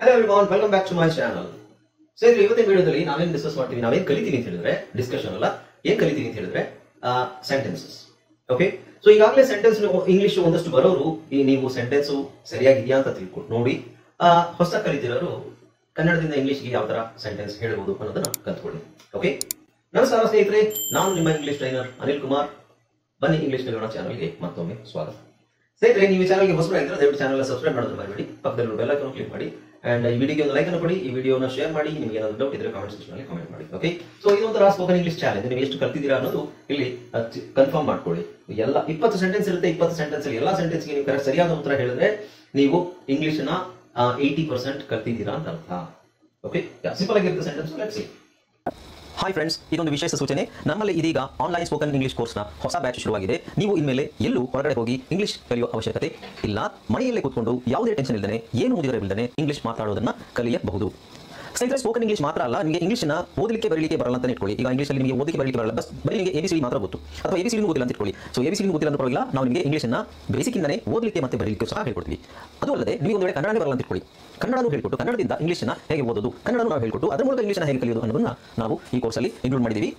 Hello everyone, welcome back to my channel. So ಇವತ್ತಿನ ವಿಡಿಯೋದಲ್ಲಿ ನಾವೇನು ಡಿಸ್ಕಸ್ ಮಾಡ್ತೀವಿ, ನಾವೇನು ಕಲಿತೀವಿ ಅಂತ ಹೇಳಿದ್ರೆ ಡಿಸ್ಕಷನ್ ಅಲ್ಲ, ಏನ್ ಕಲಿತೀವಿ ಅಂತ ಹೇಳಿದ್ರೆ ಸೆಂಟೆನ್ಸಸ್. ಓಕೆ, ಸೊ ಈಗಾಗಲೇ ಸೆಂಟೆನ್ಸ್ ಇಂಗ್ಲಿಷ್ ಒಂದಷ್ಟು ಬರೋರು ನೀವು ಸೆಂಟೆನ್ಸ್ ಸರಿಯಾಗಿದೆಯಾ ಅಂತ ತಿಳ್ಕೊಂಡು ನೋಡಿ, ಹೊಸ ಕಲಿತಿರೋರು ಕನ್ನಡದಿಂದ ಇಂಗ್ಲಿಷ್ಗೆ ಯಾವ ತರ ಸೆಂಟೆನ್ಸ್ ಹೇಳ್ಬೋದು ಅನ್ನೋದನ್ನ ಕಲ್ತ್ಕೊಳ್ಳಿ. ಓಕೆ, ನಮಸ್ಕಾರ ಸ್ನೇಹಿತರೆ, ನಾನು ನಿಮ್ಮ ಇಂಗ್ಲಿಷ್ ಟ್ರೈನರ್ ಅನಿಲ್ ಕುಮಾರ್. ಬನ್ನಿ ಇಂಗ್ಲಿಷ್ ಕಲಿಯೋಣ ಚಾನಲ್ಗೆ ಮತ್ತೊಮ್ಮೆ ಸ್ವಾಗತ. ಸ್ನೇಹಿತರೆ, ನೀವು ಈ ಚಾನಲ್ಗೆ ಹೊಸಬರಾಗಿದ್ದರೆ ದಯವಿಟ್ಟು ಚಾನಲ್ ಸಬ್ಸ್ಕ್ರೈಬ್ ಮಾಡೋದು ಮರಿಬೇಡಿ, ಪಕ್ಕದಲ್ಲಿ ಬೆಲ್ ಐಕಾನ್ ಕ್ಲಿಕ್ ಮಾಡಿ ಅಂಡ್ ಈ ವಿಡಿಯೋಗೆ ಒಂದು ಲೈಕ್ ಅನ್ನು ಕೊಡಿ, ಈ ವಿಡಿಯೋನ ಶೇರ್ ಮಾಡಿ, ನಿಮಗೆ ಏನಾದರೂ ಡೌಟ್ ಇದ್ರೆ ಕಾಮೆಂಟ್ ಸೆಕ್ಷನ್ ಅಲ್ಲಿ ಕಾಮೆಂಟ್ ಮಾಡಿ. ಓಕೆ, ಸೊ ಇದೊಂಥರ ಸ್ಪೋಕನ್ ಇಂಗ್ಲಿಷ್ ಚಾಲೆಂಜ್, ನೀವು ಎಷ್ಟು ಕಲ್ತಿದ್ದೀರಾ ಅನ್ನೋದು ಇಲ್ಲಿ ಕನ್ಫರ್ಮ್ ಮಾಡ್ಕೊಳ್ಳಿ. ಎಲ್ಲ 20 ಸೆಂಟೆನ್ಸ್ ಇರುತ್ತೆ, 20 ಸೆಂಟೆನ್ಸ್ ಅಲ್ಲಿ ಎಲ್ಲ ಸೆಂಟೆನ್ಸ್ಗೆ ನೀವು ಕರೆಕ್ಟ್ ಸರಿಯಾದ ಉತ್ತರ ಹೇಳಿದ್ರೆ ನೀವು ಇಂಗ್ಲಿಷ್ ನ 80% ಕಲ್ತಿದ್ದೀರಾ ಅಂತ ಅರ್ಥ. ಓಕೆ, ಸಿಂಪಲ್ ಆಗಿರುತ್ತೆ sentence. Let's see. Hi friends, ಇದೊಂದು ವಿಶೇಷ ಸೂಚನೆ. ನಮ್ಮಲ್ಲಿ ಇದೀಗ ಆನ್ಲೈನ್ ಸ್ಪೋಕನ್ ಇಂಗ್ಲಿಷ್ ಕೋರ್ಸ್ನ ಹೊಸ ಬ್ಯಾಚ್ ಶುರುವಾಗಿದೆ. ನೀವು ಇನ್ಮೇಲೆ ಎಲ್ಲೂ ಹೊರಗಡೆ ಹೋಗಿ ಇಂಗ್ಲಿಷ್ ಕಲಿಯುವ ಅವಶ್ಯಕತೆ ಇಲ್ಲ. ಮನೆಯಲ್ಲೇ ಕೂತ್ಕೊಂಡು ಯಾವುದೇ ಟೆನ್ಷನ್ ಇಲ್ಲದೆ, ಏನು ಮುಗಿದಿರಬಿಲ್ಲದೆ ಇಂಗ್ಲಿಷ್ ಮಾತಾಡೋದನ್ನ ಕಲಿಯಬಹುದು. ಸ್ನೇಹಿತರೆ, ಸ್ಪೋಕನ್ ಇಂಗ್ಲಿಷ್ ಮಾತ್ರ ಅಲ್ಲ, ನಿಮಗೆ ಇಂಗ್ಲಿಷ್ನ ಓದಲಿಕ್ಕೆ ಬರಲಿಕ್ಕೆ ಬರಲ್ಲ ಅಂತ ಇಟ್ಕೊಳ್ಳಿ. ಈಗ ಇಂಗ್ಲಿಷಲ್ಲಿ ನಿಮಗೆ ಓದಲಿಕ್ಕೆ ಬರಲಿಕ್ಕೆ ಬರಲ್ಲ, ಬರೀ ನಿಮಗೆ ABCD ಮಾತ್ರ ಗೊತ್ತು, ಅಥವಾ ABCD ಗೊತ್ತಿಲ್ಲ ಅಂತ ಇಟ್ಕೊಳ್ಳಿ. ಸೊ ABCD ಗೊತ್ತಿಲ್ಲ ಅಂತ ಪರವಾಗಿಲ್ಲ, ನಾವು ನಿಮಗೆ ಇಂಗ್ಲಿಷ್ನ ಬೇಸಿಕ್ಕಿಂದನೇ ಓದಲಿಕ್ಕೆ ಮತ್ತೆ ಬರಲಿಕ್ಕೆ ಸಹ ಹೇಳ್ಕೊಡ್ತೀವಿ. ಅದು ಅಲ್ಲದೆ ನೀವು ಒಂದು ವೇಳೆ ಕನ್ನಡನೇ ಬರಲ್ಲ ಅಂತ ಇಟ್ಕೊಳ್ಳಿ, ಕನ್ನಡನೂ ಹೇಳ್ಕೊಟ್ಟು ಕನ್ನಡದಿಂದ ಇಂಗ್ಲಿಷ್ನ ಹೇಗೆ ಓದೋದು, ಕನ್ನಡನೂ ನಾವು ಹೇಳ್ಕೊಟ್ಟು ಅದರ ಮೂಲಕ ಇಂಗ್ಲಿಷ್ನ ಹೇಗೆ ಕಲಿಯೋದು ಅನ್ನೋದನ್ನ ನಾವು ಈ ಕೋರ್ಸಲ್ಲಿ ಇನ್ಕ್ಲೂಡ್ ಮಾಡಿದ್ದೀವಿ.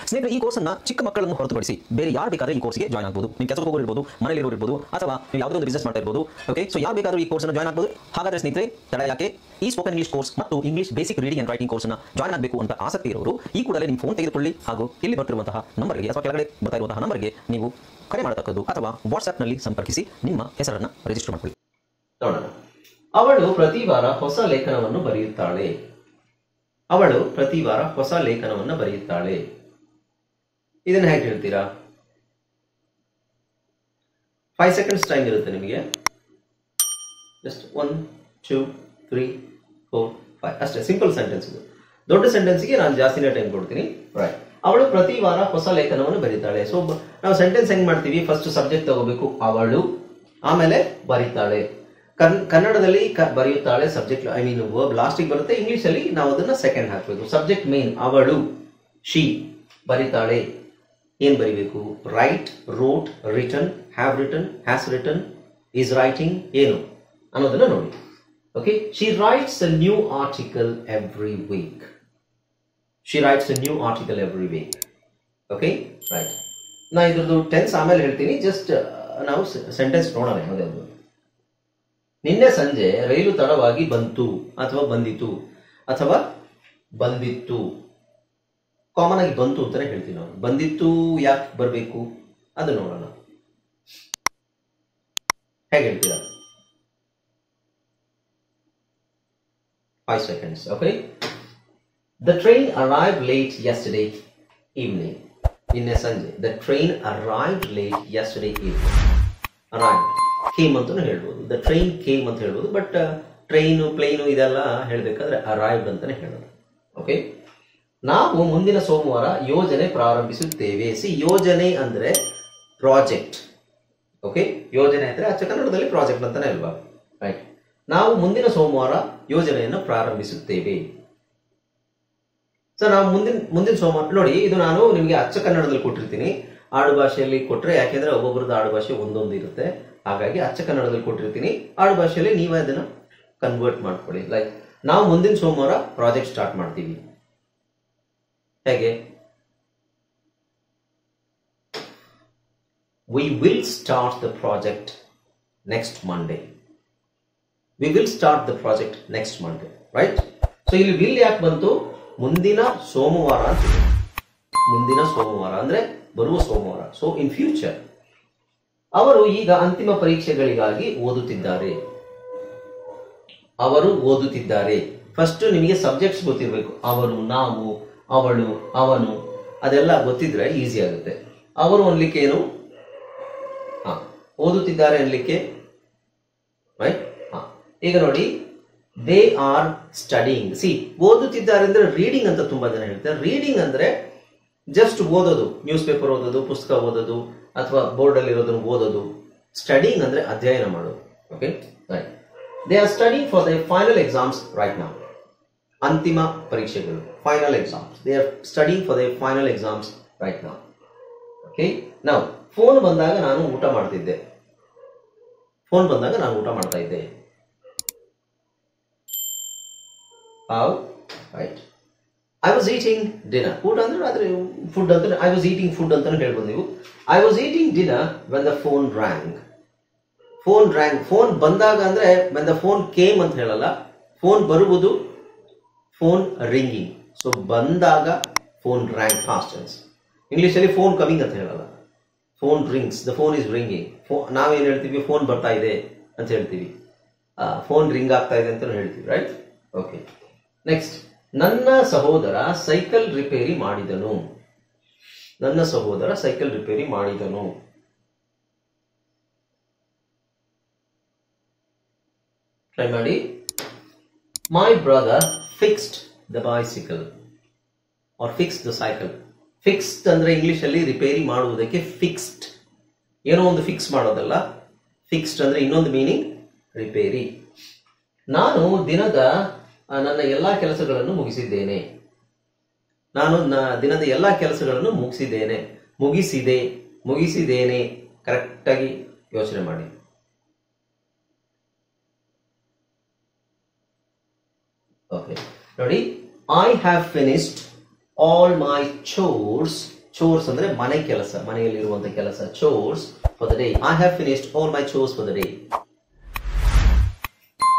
ಸ್ನೇಹಿತರೆ, ಈ ಕೋರ್ಸನ್ನು ಚಿಕ್ಕ ಮಕ್ಕಳನ್ನು ಹೊರತುಪಡಿಸಿ ಬೇರೆ ಯಾರು ಬೇಕಾದ್ರೆ ಈ ಕೋರ್ಸ್ಗೆ ಜಾಯ್ನ್ ಆಗ್ಬೋದು. ನೀವು ಕೆಲಸಕ್ಕೆ ಹೋಗೋರು ಇರ್ಬೋದು, ಮನೇಲಿ ಇರ್ಬೋದು, ಅಥವಾ ನೀವು ಯಾವುದೋ ಒಂದು ಬಿಸ್ನೆಸ್ ಮಾಡ್ತಾ ಇರ್ಬೋದು. ಓಕೆ, ಸೊ ಯಾರು ಬೇಕಾದರೂ ಈ ಕೋರ್ಸ್ನ ಜಾಯ್ನ್ ಆಗ್ಬೋದು. ಹಾಗಾದ್ರೆ ಸ್ನೇಹಿತರೆ, ತಡ ಯಾಕೆ? ಈ ಸ್ಪೋಕನ್ ಇಂಗ್ಲಿಷ್ ಕೋರ್ಸ್ ಮತ್ತು English basic reading and writing ಕೋರ್ಸ್ನ ಜಾಯ್ನ್ ಆಗಬೇಕು ಅಂತ ಆಸಕ್ತಿ ಇರೋರು ಈ ಕೂಡಲೇ ನಿಮ್ಮ ಫೋನ್ ತೆಗೆದುಕೊಳ್ಳಿ, ಹಾಗೂ ಇಲ್ಲಿ ಬರ್ತಿರುವಂತಹ ನಂಬರ್ಗೆ ಅಥವಾ ಕೆಳಗಡೆ ಬರ್ತಾ ಇರುವಂತಹ ನಂಬರ್ಗೆ ನೀವು ಕರೆ ಮಾಡತಕ್ಕದ್ದು, ಅಥವಾ ವಾಟ್ಸ್ಆ್ಯಪ್ನಲ್ಲಿ ಸಂಪರ್ಕಿಸಿ ನಿಮ್ಮ ಹೆಸರನ್ನು ರಿಜಿಸ್ಟರ್ ಮಾಡಿಕೊಳ್ಳಿ. ನೋಡೋಣ. ಅವಳು ಪ್ರತಿ ವಾರ ಹೊಸ ಲೇಖನವನ್ನು ಬರೆಯುತ್ತಾಳೆ. ಅವಳು ಪ್ರತಿ ವಾರ ಹೊಸ ಲೇಖನವನ್ನು ಬರೆಯುತ್ತಾಳೆ. ಇದನ್ನ ಹೇಗೆ ಹೇಳ್ತೀರಾ? 5 seconds ಟೈಮ್ ಇರುತ್ತೆ ನಿಮಗೆ. ಜಸ್ಟ್ 1 2 3 4 5 ಅಷ್ಟೇ. ಸಿಂಪಲ್ ಸೆಂಟೆನ್ಸ್ ಇದು. ದೊಡ್ಡ ಸೆಂಟೆನ್ಸ್ಗೆ ನಾನು ಜಾಸ್ತಿನೇ ಟೈಮ್ ಕೊಡ್ತೀನಿ. ರೈಟ್, ಅವಳು ಪ್ರತಿ ವಾರ ಹೊಸ ಲೇಖನವನ್ನು ಬರೀತಾಳೆ. ಸೊ ನಾವು ಸೆಂಟೆನ್ಸ್ ಹೆಂಗ್ ಮಾಡ್ತೀವಿ? ಫಸ್ಟ್ ಸಬ್ಜೆಕ್ಟ್ ತಗೋಬೇಕು, ಅವಳು, ಆಮೇಲೆ ಬರೀತಾಳೆ. ಕನ್ನಡದಲ್ಲಿ ಬರೆಯುತ್ತಾಳೆ ಸಬ್ಜೆಕ್ಟ್, ಐ ಮೀನ್ ವರ್ಬ್ ಲಾಸ್ಟಿಗೆ ಬರುತ್ತೆ. ಇಂಗ್ಲಿಷ್ ಅಲ್ಲಿ ನಾವು ಅದನ್ನ ಸೆಕೆಂಡ್ ಹಾಕಬೇಕು. ಸಬ್ಜೆಕ್ಟ್ ಮೇನ್ ಅವಳು, ಶಿ, ಬರೀತಾಳೆ. ಏನ್ ಬರಿಬೇಕು? Write, wrote, written, have written, has written, is writing, ಏನು ಅನ್ನೋದನ್ನ ನೋಡಿ. Okay, she writes a new article every week. She writes a new article every week. Okay, right. ನಾ ಇದ್ರದ್ದು ಟೆನ್ಸ್ ಆಮೇಲೆ ಹೇಳ್ತೀನಿ. ಜಸ್ಟ್ ನಾವು ಸೆಂಟೆನ್ಸ್ ನೋಡೋಣ ಯಾವುದಾದ್ರು. ನಿನ್ನೆ ಸಂಜೆ ರೈಲು ತಡವಾಗಿ ಬಂತು, ಅಥವಾ ಬಂದಿತು, ಅಥವಾ ಬಂದಿತ್ತು. ಕಾಮನ್ ಆಗಿ ಬಂತು ಅಂತಾನೆ ಹೇಳ್ತೀವಿ ನಾವು. ಬಂದಿತ್ತು ಯಾಕೆ ಬರಬೇಕು ಅದು ನೋಡೋಣ. ಹೇಗೆ ಹೇಳ್ತೀರಾ? 5 seconds. Okay, the train arrived late yesterday evening. ನಿನ್ನೆ ಸಂಜೆ the train arrived late yesterday evening. Arrived came ಅಂತಾನು ಹೇಳ್ಬೋದು, ದ ಟ್ರೈನ್ ಕೇಮ್ ಅಂತ ಹೇಳ್ಬೋದು. ಬಟ್ ಟ್ರೈನು, ಪ್ಲೇನು ಇದೆಲ್ಲ ಹೇಳ್ಬೇಕಾದ್ರೆ ಅರೈವ್ಡ್ ಅಂತಾನೆ ಹೇಳೋದು. ಓಕೆ, ನಾವು ಮುಂದಿನ ಸೋಮವಾರ ಯೋಜನೆ ಪ್ರಾರಂಭಿಸುತ್ತೇವೆ. ಸಿ, ಯೋಜನೆ ಅಂದ್ರೆ ಪ್ರಾಜೆಕ್ಟ್. ಓಕೆ, ಯೋಜನೆ ಅಂದ್ರೆ ಅಚ್ಚ ಕನ್ನಡದಲ್ಲಿ ಪ್ರಾಜೆಕ್ಟ್ ಅಂತಾನೆ ಅಲ್ವಾ? ರೈಟ್. ನಾವು ಮುಂದಿನ ಸೋಮವಾರ ಯೋಜನೆಯನ್ನು ಪ್ರಾರಂಭಿಸುತ್ತೇವೆ. ಸೊ ನಾವು ಮುಂದಿನ ಸೋಮವಾರ ನೋಡಿ, ಇದು ನಾನು ನಿಮಗೆ ಅಚ್ಚ ಕನ್ನಡದಲ್ಲಿ ಕೊಟ್ಟಿರ್ತೀನಿ. ಆಡು ಭಾಷೆಯಲ್ಲಿ ಕೊಟ್ರೆ, ಯಾಕೆಂದ್ರೆ ಒಬ್ಬೊಬ್ಬರದ್ದು ಆಡು ಭಾಷೆ ಒಂದೊಂದು ಇರುತ್ತೆ, ಹಾಗಾಗಿ ಅಚ್ಚ ಕನ್ನಡದಲ್ಲಿ ಕೊಟ್ಟಿರ್ತೀನಿ. ಆಡು ಭಾಷೆಯಲ್ಲಿ ನೀವೇ ಅದನ್ನ ಕನ್ವರ್ಟ್ ಮಾಡ್ಕೊಳ್ಳಿ. ಲೈಕ್, ನಾವು ಮುಂದಿನ ಸೋಮವಾರ ಪ್ರಾಜೆಕ್ಟ್ ಸ್ಟಾರ್ಟ್ ಮಾಡ್ತೀವಿ. ಹೇಗೆ? We will start the project next Monday. We will start the project next Monday. Right? So ಇಲ್ಲಿ will ಯಾಕೆ ಬಂತು? ಮುಂದಿನ ಸೋಮವಾರ ಅಂತ. ಮುಂದಿನ ಸೋಮವಾರ ಅಂದ್ರೆ ಬರುವ ಸೋಮವಾರ. So in future. ಅವರು ಈಗ ಅಂತಿಮ ಪರೀಕ್ಷೆಗಳಿಗಾಗಿ ಓದುತ್ತಿದ್ದಾರೆ. ಅವರು ಓದುತ್ತಿದ್ದಾರೆ. ಫಸ್ಟ್ ನಿಮಗೆ ಸಬ್ಜೆಕ್ಟ್ಸ್ ಗೊತ್ತಿರಬೇಕು. ಅವರು, ನಾವು, ಅವಳು, ಅವನು, ಅದೆಲ್ಲ ಗೊತ್ತಿದ್ರೆ ಈಸಿ ಆಗುತ್ತೆ. ಅವರು ಅನ್ಲಿಕ್ಕೆ ಏನು? ಓದುತ್ತಿದ್ದಾರೆ ಅನ್ಲಿಕ್ಕೆ. ರೈಟ್. ಈಗ ನೋಡಿ, ದೇ ಆರ್ ಸ್ಟಡಿಂಗ್. ಸಿ, ಓದುತ್ತಿದ್ದಾರೆ ಅಂದ್ರೆ ರೀಡಿಂಗ್ ಅಂತ ತುಂಬಾ ಜನ ಹೇಳ್ತಾರೆ. ರೀಡಿಂಗ್ ಅಂದ್ರೆ ಜಸ್ಟ್ ಓದೋದು, ನ್ಯೂಸ್ ಪೇಪರ್ ಓದೋದು, ಪುಸ್ತಕ ಓದೋದು, ಅಥವಾ ಬೋರ್ಡ್ ಅಲ್ಲಿ ಇರೋದನ್ನು ಓದೋದು. ಸ್ಟಡಿಂಗ್ ಅಂದ್ರೆ ಅಧ್ಯಯನ ಮಾಡೋದು. Okay, right. They are studying for the final exams right now. ಅಂತಿಮ ಪರೀಕ್ಷೆಗಳು, final exams. They are studying for the final exams right now. Okay, ನಾವು ಫೋನ್ ಬಂದಾಗ ನಾನು ಊಟ ಮಾಡ್ತಿದ್ದೆ. ಫೋನ್ ಬಂದಾಗ ನಾನು ಊಟ ಮಾಡ್ತಾ ಇದ್ದೆ. How? Right. I was eating dinner. Food ಅಂದ್ರೆ food ಅಂತ I was eating food ಅಂತಾನೆ ಹೇಳ್ಬೋದು ನೀವು. I was eating dinner when the phone rang. Phone rang. Phone ಬಂದಾಗ ಅಂದ್ರೆ when the phone came ಅಂತ ಹೇಳಲ್ಲ. Phone ಬರುವುದು phone ringing. So ಬಂದಾಗ phone rang past tense. English ಅಲ್ಲಿ phone coming ಅಂತ ಹೇಳಲ್ಲ. Phone rings. The phone is ringing. ನಾವೇನು ಹೇಳ್ತೀವಿ? ಫೋನ್ ಬರ್ತಾ ಇದೆ ಅಂತ ಹೇಳ್ತೀವಿ. ಫೋನ್ ರಿಂಗ್ ಆಗ್ತಾ ಇದೆ ಅಂತ ಹೇಳ್ತೀವಿ, ರೈಟ್? ಓಕೆ. ನೆಕ್ಸ್ಟ್, ನನ್ನ ಸಹೋದರ ಸೈಕಲ್ ರಿಪೇರಿ ಮಾಡಿದನು. ನನ್ನ ಸಹೋದರ ಸೈಕಲ್ ರಿಪೇರಿ ಮಾಡಿದನು. ಟ್ರೈ ಮಾಡಿ. My brother fixed the bicycle or fix the cycle. Fixed ಅಂದ್ರೆ ಇಂಗ್ಲಿಷ್ ಅಲ್ಲಿ ರಿಪೇರಿ ಮಾಡುವುದಕ್ಕೆ ಫಿಕ್ಸ್ಡ್, ಏನೋ ಒಂದು ಫಿಕ್ಸ್ ಮಾಡೋದಲ್ಲ. ಫಿಕ್ಸ್ಡ್ ಅಂದ್ರೆ ಇನ್ನೊಂದು ಮೀನಿಂಗ್ ರಿಪೇರಿ. ನಾನು ದಿನದ ನನ್ನ ಎಲ್ಲಾ ಕೆಲಸಗಳನ್ನು ಮುಗಿಸಿದ್ದೇನೆ. ನಾನು ದಿನದ ಎಲ್ಲಾ ಕೆಲಸಗಳನ್ನು ಮುಗಿಸಿದ್ದೇನೆ. ಕರೆಕ್ಟ್ ಆಗಿ ಯೋಚನೆ ಮಾಡಿ. ಓಕೆ, ನೋಡಿ. I have finished all my chores. Chores ಅಂದ್ರೆ ಮನೆ ಕೆಲಸ, ಮನೆಯಲ್ಲಿರುವಂತಹ ಕೆಲಸ. Chores for the day. I have finished all my chores for the day.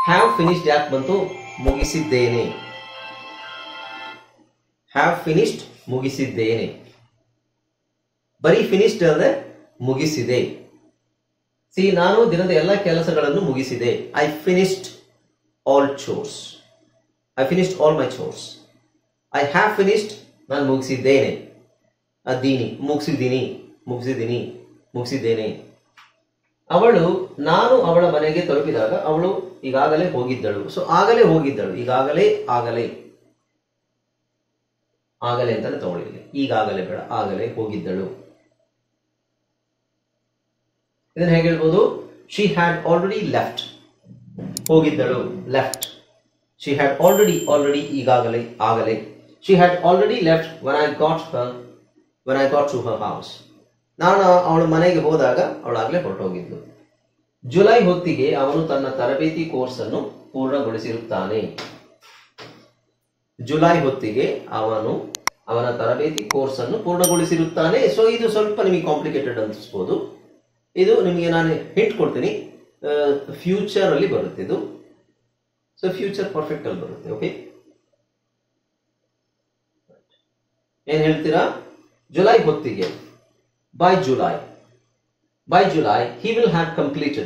Have finished ಯಾಕೆ ಬಂತು? ಮುಗಿಸಿದ್ದೇನೆ. ಹ್ಯಾವ್ ಫಿನಿಶ್ಡ್ ಮುಗಿಸಿದ್ದೇನೆ. ಬರೀ ಫಿನಿಶ್ಡ್ ಅಂದ್ರೆ ಮುಗಿಸಿದೆ. ಸಿ, ನಾನು ದಿನದ ಎಲ್ಲ ಕೆಲಸಗಳನ್ನು ಮುಗಿಸಿದೆ. I finished all chores. I finished all my chores. I have finished, ನಾನು ಮುಗಿಸಿದ್ದೇನೆ. ಮುಗಿಸಿದ್ದೇನೆ. ಅವಳು, ನಾನು ಅವಳ ಮನೆಗೆ ತಲುಪಿದಾಗ ಅವಳು ಈಗಾಗಲೇ ಹೋಗಿದ್ದಳು. ಸೊ ಆಗಲೇ ಹೋಗಿದ್ದಳು. ಆಗಲೇ ಅಂತಾನೆ ತಗೊಳ್ಳಿ. ಈಗಾಗಲೇ ಬೇಡ, ಆಗಲೇ ಹೋಗಿದ್ದಳು. ಇದನ್ನ ಹೇಗೆ ಹೇಳ್ಬೋದು? She had already left. ಹೋಗಿದ್ದಳು, ಲೆಫ್ಟ್. ಶಿ ಹ್ಯಾಡ್ ಆಲ್ರೆಡಿ ಈಗಾಗಲೇ, ಆಗಲೇ. She had already left when I got to her house. ನಾನು ಅವಳ ಮನೆಗೆ ಹೋದಾಗ ಅವಳಾಗಲೇ ಹೊರಟೋಗಿದ್ಲು. ಜುಲೈ ಹೊತ್ತಿಗೆ ಅವನು ತನ್ನ ತರಬೇತಿ ಕೋರ್ಸ್ ಅನ್ನು ಪೂರ್ಣಗೊಳಿಸಿರುತ್ತಾನೆ. ಜುಲೈ ಹೊತ್ತಿಗೆ ಅವನು ಅವನ ತರಬೇತಿ ಕೋರ್ಸ್ ಅನ್ನು ಪೂರ್ಣಗೊಳಿಸಿರುತ್ತಾನೆ. ಸೊ ಇದು ಸ್ವಲ್ಪ ನಿಮಗೆ ಕಾಂಪ್ಲಿಕೇಟೆಡ್ ಅನಿಸ್ಬೋದು. ಇದು ನಿಮಗೆ ನಾನು ಹಿಂಟ್ ಕೊಡ್ತೀನಿ. ಫ್ಯೂಚರ್ ಅಲ್ಲಿ ಬರುತ್ತೆ ಇದು. ಸೊ ಫ್ಯೂಚರ್ ಪರ್ಫೆಕ್ಟ್ ಅಲ್ಲಿ ಬರುತ್ತೆ. ಓಕೆ, ಏನ್ ಹೇಳ್ತೀರಾ? ಜುಲೈ ಹೊತ್ತಿಗೆ, by July he will have completed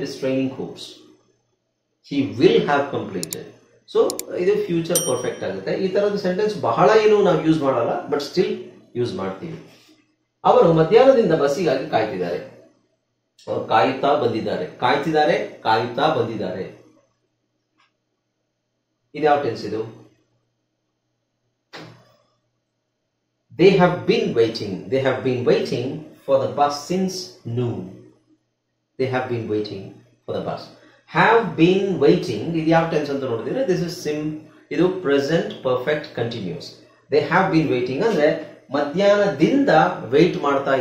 his training course. He will have completed. So ಇದು ಫ್ಯೂಚರ್ ಪರ್ಫೆಕ್ಟ್ ಆಗುತ್ತೆ. ಈ ತರದ ಸೆಂಟೆನ್ಸ್ ಬಹಳ ಏನು ನಾವು ಯೂಸ್ ಮಾಡಲ್ಲ, ಬಟ್ ಸ್ಟಿಲ್ ಯೂಸ್ ಮಾಡ್ತೀವಿ. ಅವರು ಮಧ್ಯಾಹ್ನದಿಂದ ಬಸ್ಸಿಗಾಗಿ ಕಾಯ್ತಿದ್ದಾರೆ. ಅವರು ಕಾಯುತ್ತಾ ಬಂದಿದ್ದಾರೆ. ಇದು ಯಾವ ಟೆನ್ಸ್ ಇದು? They have been waiting for the bus since noon. They have been waiting for the bus. Have been waiting, ಇದು ಯಾವ ಟೆನ್ಸ್ ಅಂತ ನೋಡಿದ್ರೆ this is ಇದು present perfect continuous. They have been waiting ಅಂದ್ರೆ ಮಧ್ಯಾಹ್ನದಿಂದ ವೇಟ್ ಮಾಡ್ತಾ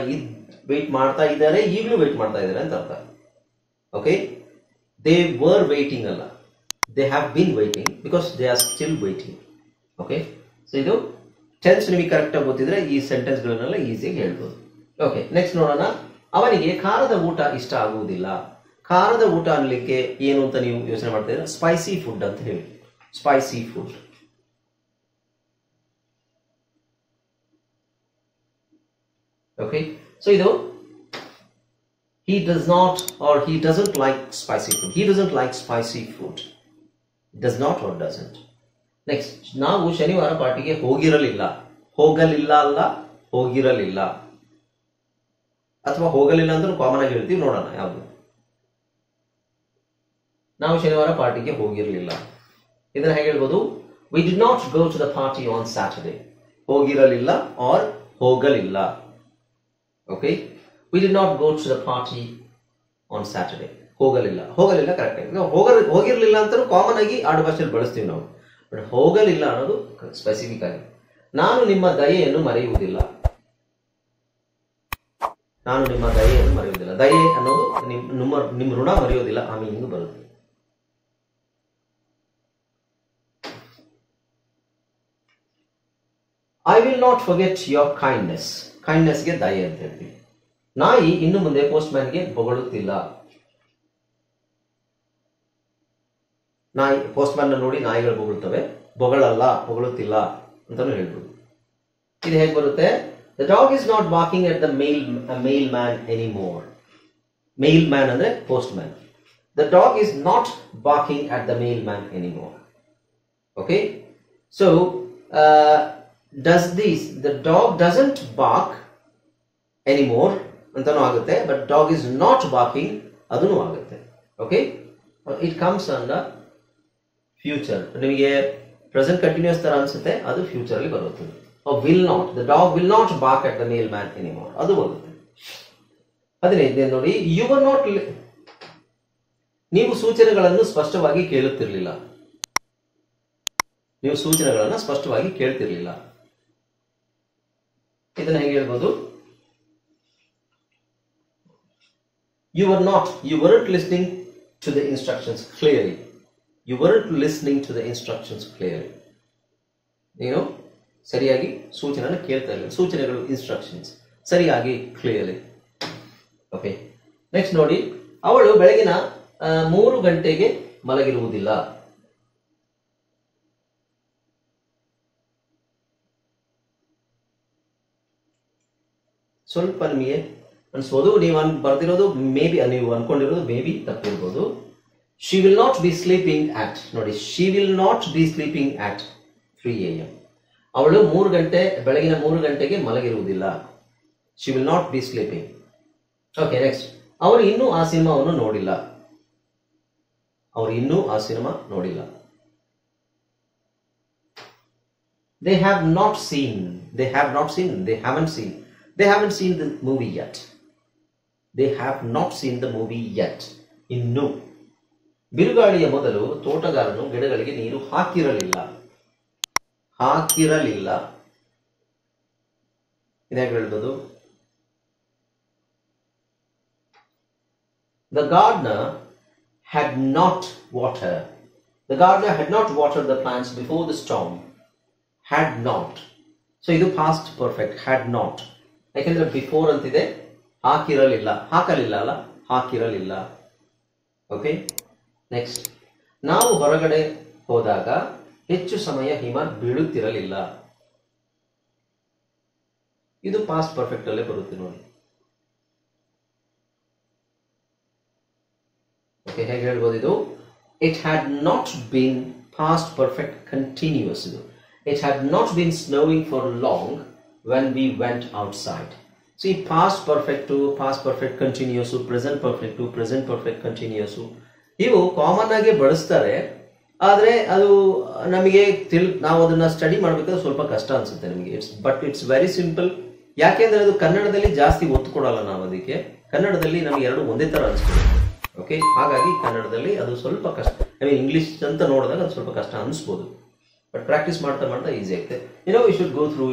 ಇದ್ದಾರೆ, ಈಗಲೂ ವೇಟ್ ಮಾಡ್ತಾ ಇದ್ದಾರೆ ಅಂತ ಅರ್ಥ. ಓಕೆ, they were waiting ಅಲ್ಲ, they have been waiting because they are still waiting. Okay, so ಇದು ಟೆನ್ಸ್ ನಿಮಗೆ ಕರೆಕ್ಟ್ ಆಗಿ ಗೊತ್ತಿದ್ರೆ ಈ ಸೆಂಟೆನ್ಸ್ ಗಳನ್ನೆಲ್ಲ ಈಸಿಯಾಗಿ ಹೇಳ್ಬೋದು. ಓಕೆ, ನೆಕ್ಸ್ಟ್ ನೋಡೋಣ. ಅವನಿಗೆ ಖಾರದ ಊಟ ಇಷ್ಟ ಆಗುವುದಿಲ್ಲ. ಖಾರದ ಊಟ ಅನ್ಲಿಕ್ಕೆ ಏನು ಅಂತ ನೀವು ಯೋಚನೆ ಮಾಡ್ತಾ ಇದ್ರೆ ಸ್ಪೈಸಿ ಫುಡ್ ಅಂತ ಹೇಳಿ. Spicy food. ಓಕೆ, ಸೊ ಇದು he doesn't like spicy food. He doesn't like spicy food. Does not or doesn't. Next, ನಾವು ಶನಿವಾರ ಪಾರ್ಟಿಗೆ ಹೋಗಿರಲಿಲ್ಲ. ಹೋಗಲಿಲ್ಲ ಅಥವಾ ಹೋಗಲಿಲ್ಲ ಅಂದ್ರೆ ಕಾಮನ್ ಆಗಿ ಹೇಳ್ತೀವಿ. ನೋಡೋಣ ಯಾವುದು. ನಾವು ಶನಿವಾರ ಪಾರ್ಟಿಗೆ ಹೋಗಿರಲಿಲ್ಲ. ಇದನ್ನ ಹೇಗೆ ಹೇಳ್ಬೋದು? We did not go to the party on Saturday. ಹೋಗಿರಲಿಲ್ಲ or ಹೋಗಲಿಲ್ಲ. Okay, we did not go to the party on Saturday. ಹೋಗಲಿಲ್ಲ ಕರೆಕ್ಟ್ ಆಗಿ. ಹೋಗಿರಲಿಲ್ಲ ಅಂತ ಕಾಮನ್ ಆಗಿ ಆಡು ಭಾಷೆಯಲ್ಲಿ ಬಳಸ್ತೀವಿ ನಾವು. ಬಟ್ ಹೋಗಲಿಲ್ಲ ಅನ್ನೋದು ಸ್ಪೆಸಿಫಿಕ್ ಆಗಿ. ನಾನು ನಿಮ್ಮ ದಯೆಯನ್ನು ಮರೆಯುವುದಿಲ್ಲ. ದಯೆ ಅನ್ನೋದು ನಿಮ್ಮ ಋಣ ಮರೆಯೋದಿಲ್ಲ, ಆ ಮೀನಿಂಗ್ ಬರುತ್ತೆ. Not forget your kindness. ಕೈಂಡ್ನೆಸ್ಗೆ ದಯೆ ಅಂತ ಹೇಳ್ತೀವಿ. ನಾಯಿ ಇನ್ನು ಮುಂದೆ ಪೋಸ್ಟ್ ಮ್ಯಾನ್ಗೆ ಬೊಗಳುತ್ತಿಲ್ಲ. ನಾಯಿ ಪೋಸ್ಟ್ ಮ್ಯಾನ್ ನೋಡಿ ನಾಯಿಗಳು ಬೊಗಳುತ್ತವೆ, ಬೊಗಳುತ್ತಿಲ್ಲ ಅಂತಾನು ಹೇಳ್ಬೋದು. ಇದು ಹೇಗೆ ಬರುತ್ತೆ? The dog is not barking at the mailman anymore. Mailman ಅಂದ್ರೆ postman. The dog is not barking at the mailman anymore. Okay, so the dog doesn't bark anymore ಅಂತಾನು ಆಗುತ್ತೆ, but dog is not barking ಅದನ್ನು ಆಗುತ್ತೆ. Okay, it comes under future. ನಿಮಗೆ present continuous ತರ ಅನ್ಸುತ್ತೆ, ಅದು future ಅಲ್ಲಿ ಬರುತ್ತೆ. Will not, the dog will not bark at the mailman anymore, ಅದು ಬರುತ್ತೆ. 15ನೇ ನೋಡಿ, ಯು ವರ್ ನಾಟ್, ನೀವು ಸೂಚನೆಗಳನ್ನು ಸ್ಪಷ್ಟವಾಗಿ ಕೇಳುತ್ತಿರಲಿಲ್ಲ. ನೀವು ಸೂಚನೆಗಳನ್ನು ಸ್ಪಷ್ಟವಾಗಿ ಕೇಳ್ತಿರ್ಲಿಲ್ಲ. ಇದನ್ನ ಹೇಗೆ ಹೇಳ್ಬೋದು? You weren't listening to the instructions clearly. You weren't listening to the instructions clearly. ನೀನು ಸರಿಯಾಗಿ ಸೂಚನೆಯನ್ನು ಕೇಳ್ತಾ ಇಲ್ಲ. ಸೂಚನೆಗಳು ಇನ್ಸ್ಟ್ರಕ್ಷನ್ಸ್ ಸರಿಯಾಗಿ ಕ್ಲಿಯರ್ಲಿ. ಓಕೆ, ನೆಕ್ಸ್ಟ್ ನೋಡಿ, ಅವಳು ಬೆಳಗಿನ 3 ಗಂಟೆಗೆ ಮಲಗಿರುವುದಿಲ್ಲ. ಸ್ವಲ್ಪ ನಿಮಗೆ ಅನ್ಸ್ಬೋದು, ನೀವು ಬರ್ದಿರೋದು ಮೇಬಿ, ನೀವು ಅನ್ಕೊಂಡಿರೋದು ಮೇಬಿ ತಪ್ಪಿರ್ಬೋದು. She will not be sleeping at, ನೋಡಿ, she will not be sleeping at 3 AM. ಅವಳು ಬೆಳಗಿನ 3 ಗಂಟೆಗೆ ಮಲಗಿರುವುದಿಲ್ಲ. She will not be sleeping. Okay, next, ಅವರು ಇನ್ನೂ ಆ ಸಿನಿಮಾವನ್ನು ನೋಡಿಲ್ಲ. ಅವರು ಇನ್ನೂ ಆ ಸಿನಿಮಾ ನೋಡಿಲ್ಲ. They haven't seen the movie yet. They have not seen the movie yet. ಇನ್ನು. ಬಿರುಗಾಳಿಯ ಮೊದಲು ತೋಟಗಾರನು ಗಿಡಗಳಿಗೆ ನೀರು ಹಾಕಿರಲಿಲ್ಲ. ಇದಾಗಿ ಹೇಳ್ಬೋದು. The gardener had not watered the plants before the storm. Had not. So ಇದು past perfect. Had not. ಯಾಕೆಂದ್ರೆ before ಅಂತಿದೆ, ಹಾಕಿರಲಿಲ್ಲ, ಹಾಕಿರಲಿಲ್ಲ. Okay, next, ನಾವು ಹೊರಗಡೆ ಹೋದಾಗ ಹೆಚ್ಚು ಸಮಯ ಹಿಮ ಬೀಳುತ್ತಿರಲಿಲ್ಲ. ಇದು ಪಾಸ್ಟ್ ಪರ್ಫೆಕ್ಟ್ ಅಲ್ಲೇ ಬರುತ್ತೆ ನೋಡಿ. ಓಕೆ, ಹೇಗೆ ಹೇಳ್ಬೋದು ಇದು? It had not been past perfect continuous. ಇದು it had not been snowing for long when we went outside. See, past perfect to past perfect continuous, present perfect to present perfect continuous, ಇವು common ಆಗಿ ಬಳಸ್ತಾರೆ. ಆದ್ರೆ ಅದು ನಮಗೆ ನಾವು ಅದನ್ನ study ಮಾಡಬೇಕಾದ್ರೆ ಸ್ವಲ್ಪ ಕಷ್ಟ ಅನ್ಸುತ್ತೆ ನಿಮಗೆ. It's very simple. ಯಾಕೆಂದ್ರೆ ಅದು ಕನ್ನಡದಲ್ಲಿ ಜಾಸ್ತಿ ಒತ್ತು ಕೊಡಲ್ಲ ನಾವು ಅದಕ್ಕೆ. ಕನ್ನಡದಲ್ಲಿ ನಮಗೆ ಎರಡು ಒಂದೇ ತರ ಅನ್ಸ್ಬೋದು. ಓಕೆ, ಹಾಗಾಗಿ ಕನ್ನಡದಲ್ಲಿ ಅದು ಸ್ವಲ್ಪ ಕಷ್ಟ. ಇಂಗ್ಲಿಷ್ ಅಂತ ನೋಡಿದಾಗ ಅದು ಸ್ವಲ್ಪ ಕಷ್ಟ ಅನ್ಸ್ಬೋದು. ಬಟ್ ಪ್ರಾಕ್ಟೀಸ್ ಮಾಡ್ತಾ ಈಸಿ ಆಗುತ್ತೆ. You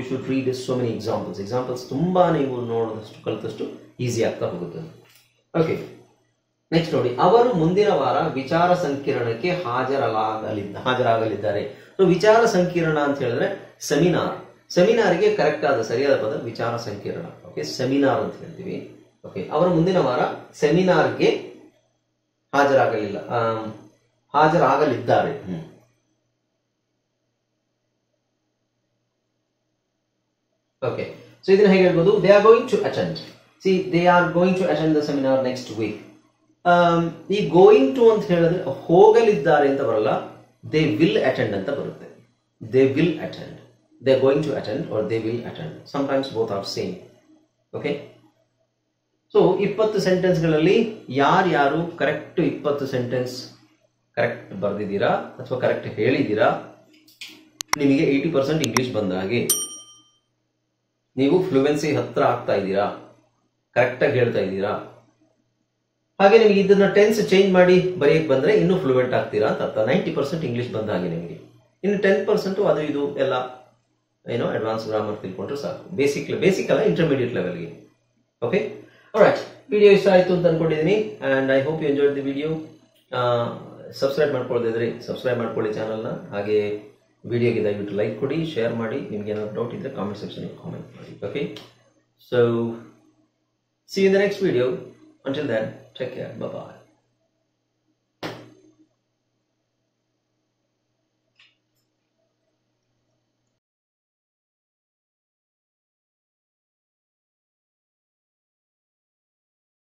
should read so many examples ತುಂಬಾ ನೀವು ನೋಡಿದಷ್ಟು ಕಲಿತಷ್ಟು ಈಸಿ ಆಗ್ತಾ ಹೋಗುತ್ತೆ. ಓಕೆ, ನೆಕ್ಸ್ಟ್ ನೋಡಿ, ಅವರು ಮುಂದಿನ ವಾರ ವಿಚಾರ ಸಂಕಿರಣಕ್ಕೆ ಹಾಜರಾಗಲಿದ್ದಾರೆ. ವಿಚಾರ ಸಂಕಿರಣ ಅಂತ ಹೇಳಿದ್ರೆ ಸೆಮಿನಾರ್ಗೆ ಕರೆಕ್ಟ್ ಆದ ಸರಿಯಾದ ಪದ ವಿಚಾರ ಸಂಕಿರಣ. ಓಕೆ, ಸೆಮಿನಾರ್ ಅಂತ ಹೇಳ್ತೀವಿ. ಓಕೆ, ಅವರು ಮುಂದಿನ ವಾರ ಸೆಮಿನಾರ್ಗೆ ಹಾಜರಾಗಲಿದ್ದಾರೆ. ಓಕೆ, ಸೊ ಇದನ್ನ ಹೇಗೆ ಹೇಳ್ಬೋದು? They are going to attend the seminar next week. ಈ ಗೋಯಿಂಗ್ ಟು ಅಂತ ಹೇಳಿದ್ರೆ ಹೋಗಲಿದ್ದಾರೆ ಅಂತ ಬರಲ್ಲ, ದೇ ವಿಲ್ ಅಟೆಂಡ್ ಅಂತ ಬರುತ್ತೆ. They will attend, they are going to attend or they will attend. Sometimes both are same. Okay, so 20 ಸೆಂಟೆನ್ಸ್ಗಳಲ್ಲಿ ಯಾರ್ಯಾರು correct 20 sentence correct ಬರ್ದಿದ್ದೀರಾ ಅಥವಾ ಕರೆಕ್ಟ್ ಹೇಳಿದ್ದೀರಾ, ನಿಮಗೆ 80% ಇಂಗ್ಲಿಷ್ ಬಂದ ಹಾಗೆ. ನೀವು ಫ್ಲೂಯೆನ್ಸಿ ಹತ್ರ ಆಗ್ತಾ ಇದ್ದೀರಾ, ಕರೆಕ್ಟಾಗಿ ಹೇಳ್ತಾ ಇದ್ದೀರಾ. ಹಾಗೆ ನಿಮಗೆ ಇದನ್ನ ಟೆನ್ಸ್ ಚೇಂಜ್ ಮಾಡಿ ಬರೆಯಕ್ಕೆ ಬಂದ್ರೆ ಇನ್ನೂ ಫ್ಲೂಯೆಂಟ್ ಆಗ್ತೀರಾ ಅಂತ ಅರ್ಥ. 90% ಇಂಗ್ಲಿಷ್ ಬಂದ ಹಾಗೆ ನಿಮಗೆ. ಇನ್ನು 10% ಅದು ಇದು ಎಲ್ಲ ಅಡ್ವಾನ್ಸ್ ಗ್ರಾಮರ್ ತಿಳ್ಕೊಂಡ್ರೆ ಸಾಕು. ಬೇಸಿಕ್ ಅಲ್ಲ, ಇಂಟರ್ಮೀಡಿಯೇಟ್ ಲೆವೆಲ್ಗೆ. ಓಕೆ, ಆಲ್ರೈಟ್, ವಿಡಿಯೋ ಇಷ್ಟ ಆಯ್ತು ಅಂತ ಅನ್ಕೊಂಡಿದ್ದೀನಿ. And I hope you enjoyed the video. Subscribe ಮಾಡ್ಕೊಳ್ಳದಿದ್ರೆ ಸಬ್ಸ್ಕ್ರೈಬ್ ಮಾಡ್ಕೊಳ್ಳಿ ಚಾನಲ್ನ. ಹಾಗೆ ವಿಡಿಯೋಗೆ ದಯವಿಟ್ಟು ಲೈಕ್ ಕೊಡಿ, ಶೇರ್ ಮಾಡಿ. ನಿಮ್ಗೆ ಏನಾದ್ರು ಡೌಟ್ ಇದ್ದರೆ ಕಾಮೆಂಟ್ ಸೆಕ್ಷನ್ ಕಾಮೆಂಟ್ ಮಾಡಿ. Okay, so see you in the next video. Until then, take care. Bye-bye.